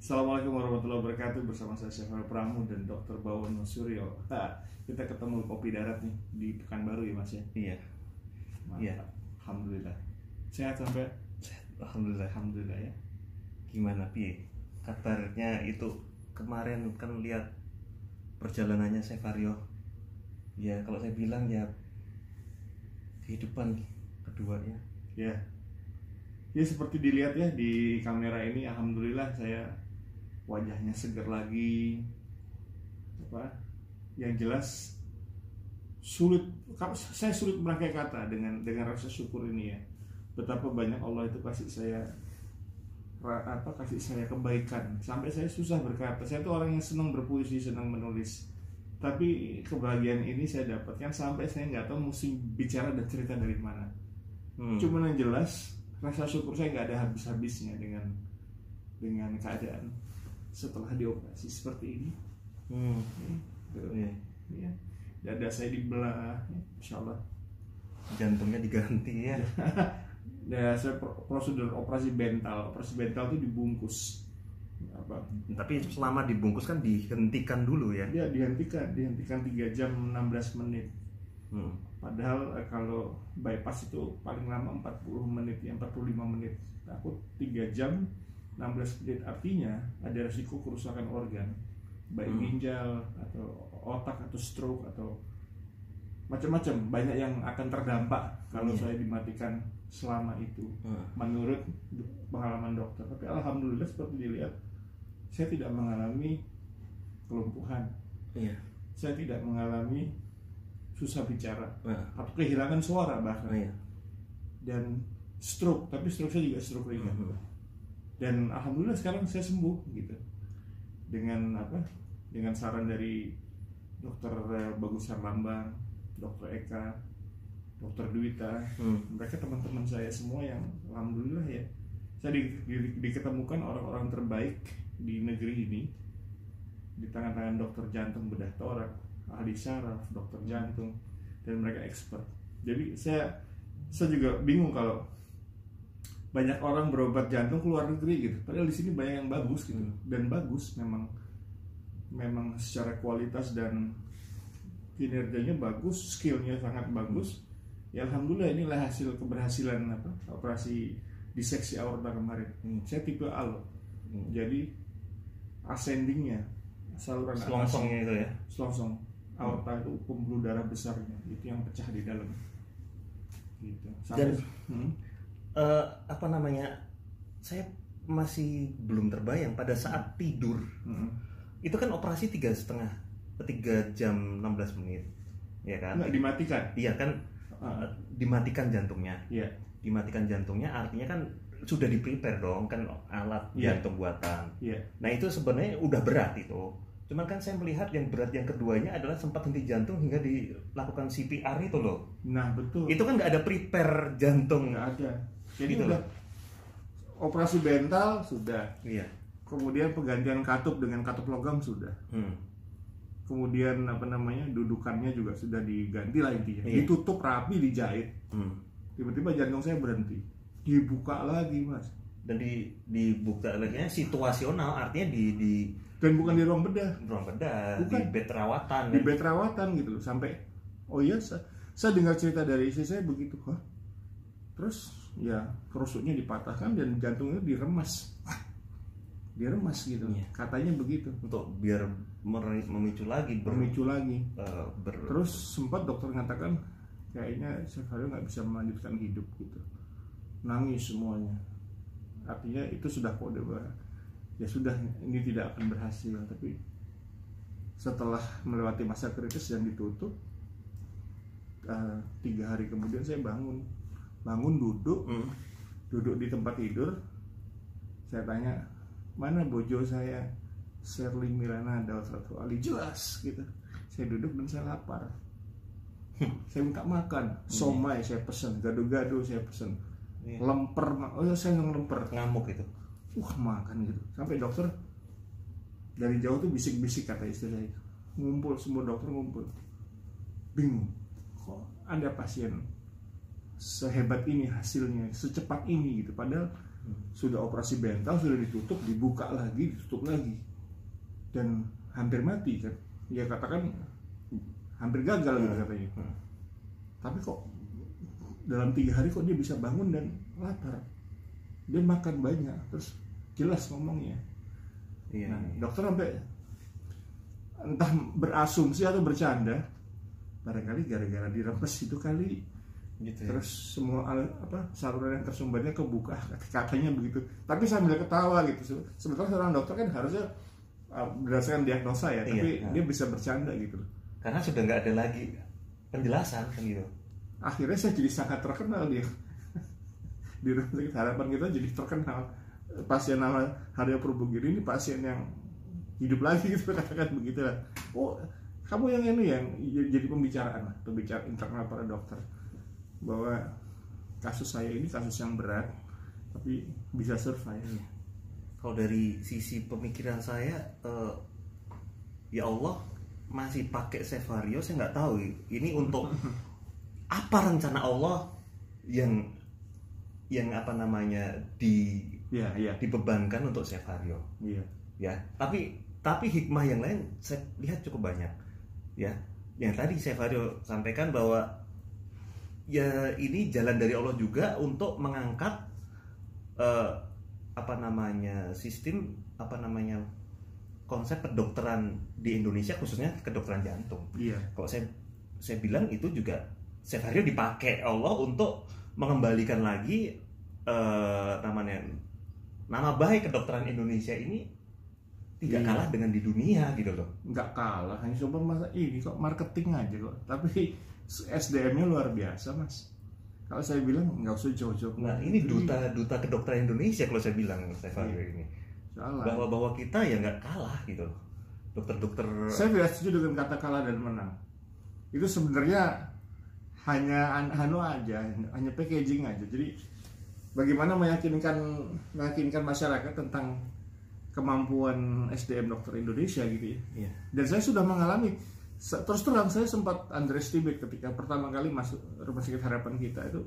Assalamualaikum warahmatullahi wabarakatuh. Bersama saya Syafal Pramu dan Dr. Bawono Suryo. Kita ketemu kopi darat nih di Pekanbaru ya Mas ya? Iya. Mantap. Iya. Alhamdulillah. Sehat sampai? Sehat. Alhamdulillah. Alhamdulillah ya. Gimana Pi? Kabarnya itu kemarin kan lihat perjalanannya Sevario. Ya kalau saya bilang ya kehidupan keduanya. Ya. Ya seperti dilihat ya di kamera ini, alhamdulillah saya wajahnya segar lagi. Yang jelas saya sulit merangkai kata dengan rasa syukur ini ya. Betapa banyak Allah itu kasih saya kebaikan sampai saya susah berkata. Saya tuh orang yang senang berpuisi, senang menulis, tapi kebahagiaan ini saya dapatkan sampai saya nggak tahu mesti bicara dan cerita dari mana. Cuman yang jelas rasa syukur saya nggak ada habis-habisnya dengan keadaan setelah dioperasi seperti ini. Ya. Dada saya dibelah, insya Allah. Jantungnya diganti ya. Ya, saya prosedur operasi bental. Operasi bental itu dibungkus. Tapi selama dibungkus kan dihentikan dulu ya? Ya, dihentikan 3 jam 16 menit. Padahal kalau bypass itu paling lama 40 menit, ya 45 menit. Aku 3 jam 16 menit, artinya ada risiko kerusakan organ, baik ginjal atau otak atau stroke atau macam-macam, banyak yang akan terdampak kalau saya dimatikan selama itu, menurut pengalaman dokter. Tapi alhamdulillah seperti dilihat, saya tidak mengalami kelumpuhan, saya tidak mengalami susah bicara atau kehilangan suara bahkan, dan stroke, tapi stroke saya juga stroke ringan. Dan alhamdulillah sekarang saya sembuh gitu, dengan saran dari dokter Bagus Herlambang, dokter Eka, dokter Dwita, mereka teman-teman saya semua yang alhamdulillah ya, saya diketemukan orang-orang terbaik di negeri ini di tangan-tangan dokter jantung bedah torak, ahli syaraf, dokter jantung, dan mereka expert. Jadi saya juga bingung kalau banyak orang berobat jantung ke luar negeri gitu, padahal di sini banyak yang bagus gitu, dan bagus memang secara kualitas dan kinerjanya bagus, skillnya sangat bagus. Ya alhamdulillah, inilah hasil keberhasilan operasi diseksi aorta kemarin. Saya tipe A loh, jadi ascendingnya, saluran selongsongnya itu ya, selongsong aorta itu pembuluh darah besarnya itu yang pecah di dalam gitu. Sampai, saya masih belum terbayang pada saat tidur. Itu kan operasi 3 jam 16 menit, ya kan? Nggak dimatikan? Iya kan, dimatikan jantungnya. Iya. Dimatikan jantungnya artinya kan sudah di-prepare dong kan alat jantung buatan. Iya. Nah itu sebenarnya udah berat itu. Cuman kan saya melihat yang berat yang keduanya adalah sempat henti jantung hingga dilakukan CPR itu loh. Nah betul. Itu kan nggak ada prepare jantung. Nggak ada. Jadi gitu udah operasi bental sudah. Iya. Kemudian penggantian katup dengan katup logam sudah. Kemudian dudukannya juga sudah diganti lah intinya. Ditutup rapi, dijahit. Tiba-tiba jantung saya berhenti. Dibuka lagi Mas. Dan dibuka lagi situasional, artinya dan bukan di ruang bedah. Ruang bedah, bukan. di bed rawatan. Di bed rawatan gitu loh. Sampai saya dengar cerita dari istri saya begitu. Terus ya kerusuknya dipatahkan dan jantungnya diremas gitu. Katanya begitu, untuk biar memicu lagi terus sempat dokter mengatakan kayaknya Sevario nggak bisa melanjutkan hidup gitu, nangis semuanya. Artinya itu sudah kode bahwa ya sudah, ini tidak akan berhasil. Tapi setelah melewati masa kritis dan ditutup, 3 hari kemudian saya bangun duduk di tempat tidur. Saya tanya, mana bojo saya, Sherly Mirana Dawsatu Ali, jelas gitu. Saya duduk dan saya lapar. Saya minta makan, somai saya pesen, gado-gado saya pesen, lemper, saya ngelemper, ngamuk itu. Makan gitu. Sampai dokter dari jauh tuh bisik-bisik, kata istri saya, ngumpul, semua dokter ngumpul, bingung, kok ada pasien sehebat ini hasilnya, secepat ini gitu. Padahal Sudah operasi bental, sudah ditutup, dibuka lagi, ditutup lagi, dan hampir mati kan. Ya katakan hampir gagal gitu katanya. Tapi kok dalam 3 hari kok dia bisa bangun dan lapar, dia makan banyak, terus jelas ngomongnya. Nah, dokter sampai entah berasumsi atau bercanda, barangkali gara-gara diremes itu kali gitu ya. Terus semua saluran yang tersumbatnya kebuka, katanya begitu. Tapi sambil ketawa gitu. Sebetulnya seorang dokter kan harusnya berdasarkan diagnosa ya, tapi dia bisa bercanda gitu. Karena sudah nggak ada lagi penjelasan kan gitu. Akhirnya saya jadi sangat terkenal dia di Rumah Sakit Harapan kita, jadi terkenal. Pasien nama Haryo Purbogiri ini pasien yang hidup lagi gitu, katakan begitu lah. Oh, kamu yang ini yang jadi pembicara internal para dokter, bahwa kasus saya ini kasus yang berat tapi bisa survive. Kalau dari sisi pemikiran saya, ya Allah masih pakai Saverio, saya nggak tahu ini untuk apa rencana Allah yang apa namanya dibebankan untuk Saverio. Ya, tapi hikmah yang lain saya lihat cukup banyak. Ya, yang tadi Saverio sampaikan bahwa ya ini jalan dari Allah juga untuk mengangkat sistem konsep kedokteran di Indonesia, khususnya kedokteran jantung. Kalau saya bilang itu juga Saverio dipakai Allah untuk mengembalikan lagi nama baik kedokteran Indonesia ini tidak kalah dengan di dunia gitu loh. Nggak kalah, hanya coba masa ini kok marketing aja kok. Tapi SDM-nya luar biasa, Mas. Kalau saya bilang nggak usah jauh-jauh. Nah, ini duta kedokteran Indonesia kalau saya bilang Saverio ini. Bahwa kita ya nggak kalah gitu loh. Dokter-dokter. Saya tidak setuju dengan kata kalah dan menang. Itu sebenarnya hanya hanya packaging aja. Jadi bagaimana meyakinkan masyarakat tentang kemampuan SDM dokter Indonesia gitu ya. Dan saya sudah mengalami, terus terang saya sempat underestimate ketika pertama kali masuk Rumah Sakit Harapan kita itu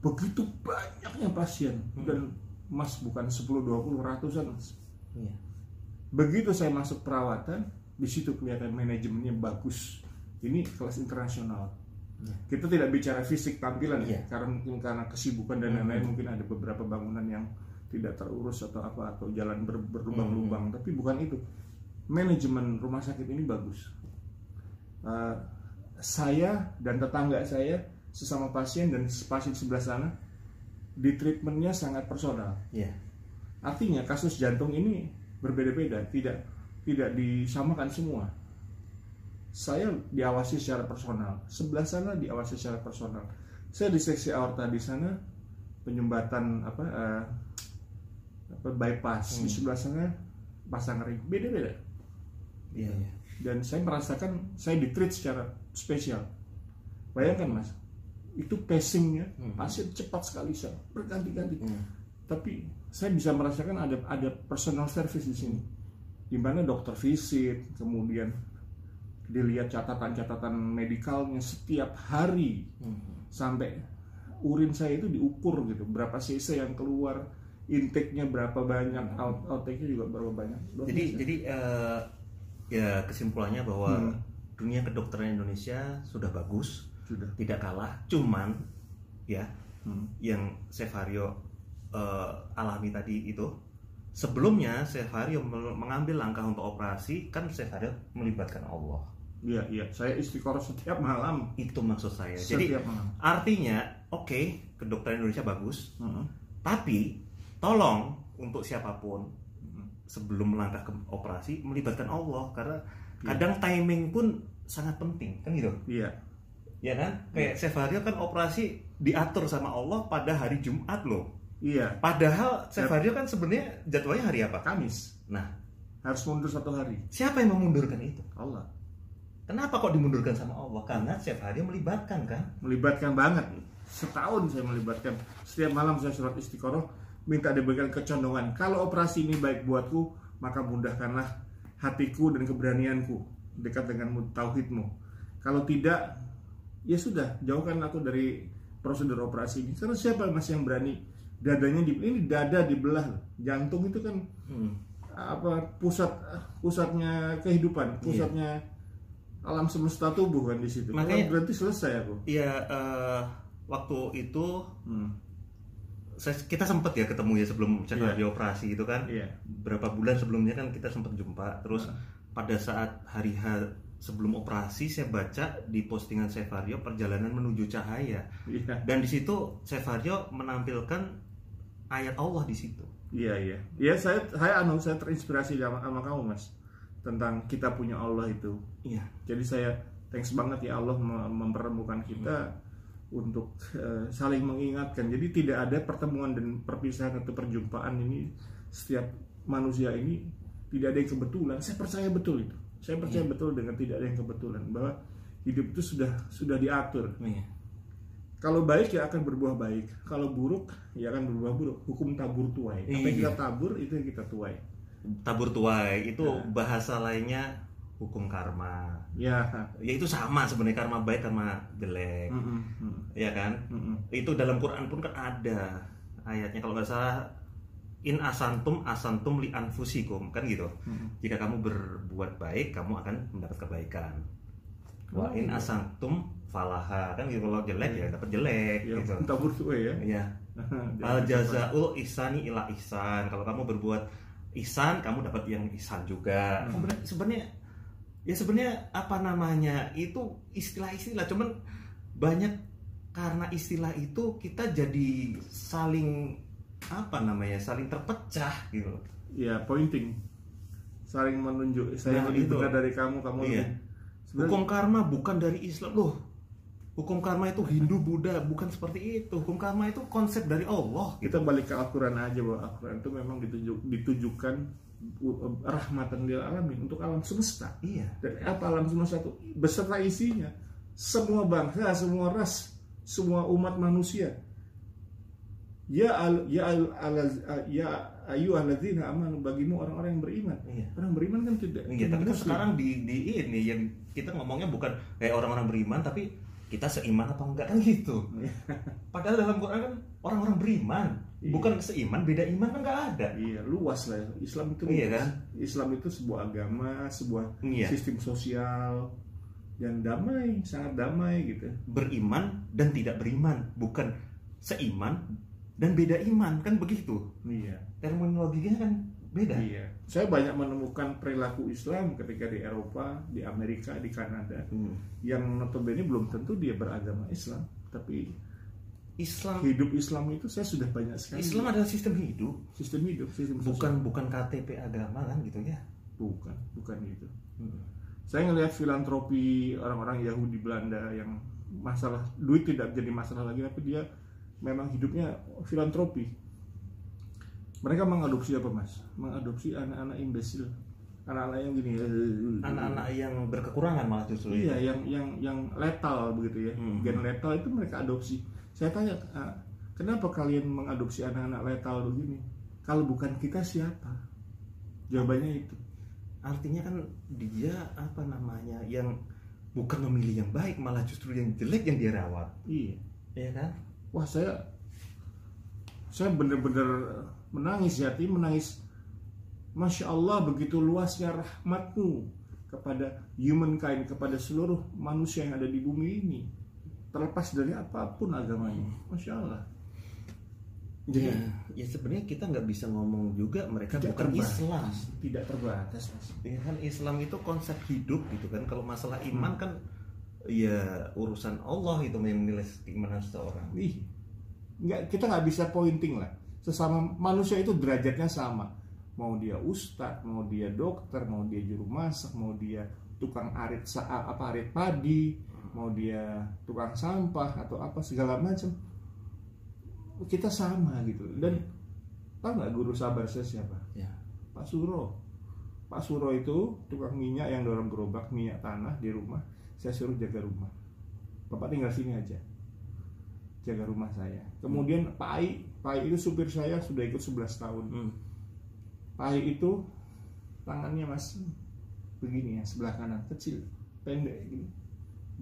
begitu banyaknya pasien dan Mas bukan 10, 20, ratusan Mas. Begitu saya masuk perawatan, di situ kelihatan manajemennya bagus. Ini kelas internasional. Kita tidak bicara fisik tampilan karena kesibukan dan lain-lain, mungkin ada beberapa bangunan yang tidak terurus atau jalan berlubang-lubang, tapi bukan itu. Manajemen rumah sakit ini bagus. Saya dan tetangga saya sesama pasien dan pasien sebelah sana di treatmentnya sangat personal. Artinya kasus jantung ini berbeda-beda, tidak disamakan semua. Saya diawasi secara personal, sebelah sana diawasi secara personal. Saya di seksi aorta di sana, penyumbatan bypass di sebelah sana, pasang ring, beda-beda. Dan saya merasakan saya ditreat secara spesial. Bayangkan Mas, itu pacingnya pasien cepat sekali, berganti-ganti. Tapi saya bisa merasakan ada personal service di sini, di mana dokter visit, kemudian dilihat catatan-catatan medikalnya setiap hari, sampai urin saya itu diukur gitu, berapa cc yang keluar, intake-nya berapa banyak, outtake-nya juga berapa banyak. Jadi ya kesimpulannya bahwa dunia kedokteran Indonesia sudah bagus, tidak kalah. Cuman ya yang Saverio alami tadi itu, sebelumnya Saverio mengambil langkah untuk operasi, kan Saverio melibatkan Allah. Iya, saya istiqoroh setiap malam. Itu maksud saya. Jadi artinya oke, kedokteran Indonesia bagus, tapi tolong untuk siapapun sebelum melangkah ke operasi melibatkan Allah, karena kadang timing pun sangat penting, kan gitu. Ya kan? Kayak Saverio kan operasi diatur sama Allah pada hari Jumat loh. Padahal Saverio kan sebenarnya jadwalnya hari apa? Kamis. Nah, harus mundur 1 hari. Siapa yang memundurkan itu? Allah. Kenapa kok dimundurkan sama Allah? Karena Saverio melibatkan kan? Melibatkan banget. Setahun saya melibatkan. Setiap malam saya surat istiqoroh, minta diberikan kecondongan. Kalau operasi ini baik buatku, maka mudahkanlah hatiku dan keberanianku dekat dengan tauhidmu. Kalau tidak, ya sudah, jauhkan aku dari prosedur operasi ini. Karena siapa Mas yang berani dadanya ini dada dibelah loh. Jantung itu kan pusatnya kehidupan, pusatnya alam semesta tubuh kan di situ. Makanya berarti selesai aku. Iya, waktu itu kita sempat ya ketemu ya sebelum Cefario operasi gitu kan. Berapa bulan sebelumnya kan kita sempat jumpa. Terus pada saat hari sebelum operasi saya baca di postingan Cefario perjalanan menuju cahaya. Dan di situ Cefario menampilkan ayat Allah di situ. Iya. Saya terinspirasi sama kamu, Mas, tentang kita punya Allah itu. Iya. Jadi saya thanks banget ya Allah mempertemukan kita untuk saling mengingatkan. Jadi tidak ada pertemuan dan perpisahan atau perjumpaan ini, setiap manusia ini tidak ada yang kebetulan. Saya percaya betul itu. Saya percaya betul dengan tidak ada yang kebetulan, bahwa hidup itu sudah diatur. Kalau baik ya akan berbuah baik, kalau buruk ya akan berbuah buruk. Hukum tabur tuai. Apa yang kita tabur itu yang kita tuai. Tabur tuai itu bahasa lainnya hukum karma. Ya itu sama sebenarnya, karma baik karma jelek. Ya kan? Itu dalam Quran pun kan ada ayatnya, kalau nggak salah, in asantum li anfusikum, kan gitu. Jika kamu berbuat baik, kamu akan mendapat kebaikan. Wa in asantum falaha, kan gitu. Kalau jelek ya dapat jelek ya, gitu. Tabur tuai ya. Iya. Al jazaul ihsani ila ihsan. Kalau kamu berbuat ihsan, kamu dapat yang ihsan juga. Sebenarnya apa namanya? Itu istilah-istilah, cuman banyak karena istilah itu kita jadi saling saling terpecah gitu. Ya, pointing. Saling menunjuk. Saya lebih benar dari kamu lebih. Hukum karma bukan dari Islam loh. Hukum karma itu Hindu, Buddha, bukan seperti itu. Hukum karma itu konsep dari Allah. Kita balik ke Al-Quran aja, bahwa Al-Quran itu memang ditujukan rahmatan lil alamin, untuk alam semesta. Iya. Dan apa alam semesta itu? Beserta isinya. Semua bangsa, semua ras, semua umat manusia. Ya ayyuhalladzina amanu, bagimu orang-orang yang beriman. Orang beriman kan tidak. Tapi kan sekarang di ini yang kita ngomongnya bukan kayak orang-orang beriman, tapi kita seiman apa enggak, kan gitu. Padahal dalam Quran kan orang-orang beriman, bukan seiman, beda iman kan enggak ada. Iya, luas lah. Islam itu luas. Kan? Islam itu sebuah agama, sebuah sistem sosial yang damai, sangat damai gitu. Beriman dan tidak beriman, bukan seiman dan beda iman, kan begitu. Iya. Terminologinya kan beda. Iya. Saya banyak menemukan perilaku Islam ketika di Eropa, di Amerika, di Kanada, yang notabene belum tentu dia beragama Islam, tapi hidup Islam itu saya sudah banyak sekali. Islam adalah sistem hidup, sistem bukan KTP agama kan gitu ya. Bukan gitu. Saya ngelihat filantropi orang-orang Yahudi Belanda yang masalah duit tidak jadi masalah lagi, tapi dia memang hidupnya filantropi. Mereka mengadopsi apa, Mas? Mengadopsi anak-anak imbesil, anak-anak yang gini, anak-anak yang berkekurangan malah justru. Iya, yang letal begitu ya, gen letal itu mereka adopsi. Saya tanya, kenapa kalian mengadopsi anak-anak letal begini? Kalau bukan kita siapa? Jawabannya itu. Artinya kan dia yang bukan memilih yang baik, malah justru yang jelek yang dia rawat. Iya. Iya kan? Wah, saya benar-benar menangis, Masya Allah, begitu luasnya rahmatmu kepada humankind, kepada seluruh manusia yang ada di bumi ini, terlepas dari apapun agamanya. Masya Allah. Jadi ya sebenarnya kita nggak bisa ngomong juga mereka bukan Islam. Tidak terbatas, Mas. Ya kan, Islam itu konsep hidup gitu kan. Kalau masalah iman kan ya urusan Allah itu menilai keimanan seseorang. Kita nggak bisa pointing lah. Sesama manusia itu derajatnya sama. Mau dia ustadz, mau dia dokter, mau dia juru masak, mau dia tukang arit padi, mau dia tukang sampah atau apa segala macam. Kita sama gitu. Dan tahu nggak guru sabar saya siapa? Ya. Pak Suro itu tukang minyak yang dorong gerobak minyak tanah di rumah. Saya suruh jaga rumah. Bapak tinggal sini aja, jaga rumah saya. Kemudian Pak Ai itu supir saya, sudah ikut 11 tahun. Pak Ai itu tangannya Mas begini ya, sebelah kanan kecil, pendek gini.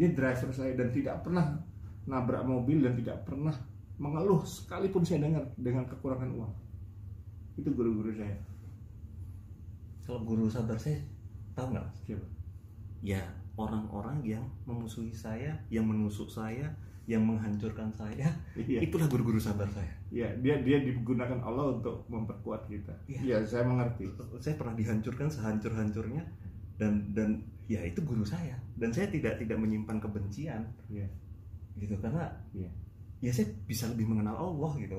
Dia driver saya dan tidak pernah nabrak mobil dan tidak pernah mengeluh sekalipun saya dengar dengan kekurangan uang. Itu guru-guru saya. Kalau guru sabar saya tahu nggak? Siapa? Ya orang-orang yang memusuhi saya, yang menusuk saya, yang menghancurkan saya. Iya. Itulah guru-guru sabar saya. Ya, dia digunakan Allah untuk memperkuat kita. Iya, saya mengerti. Saya pernah dihancurkan sehancur-hancurnya dan ya itu guru saya. Dan saya tidak menyimpan kebencian. Iya. Gitu karena iya. Ya saya bisa lebih mengenal Allah gitu.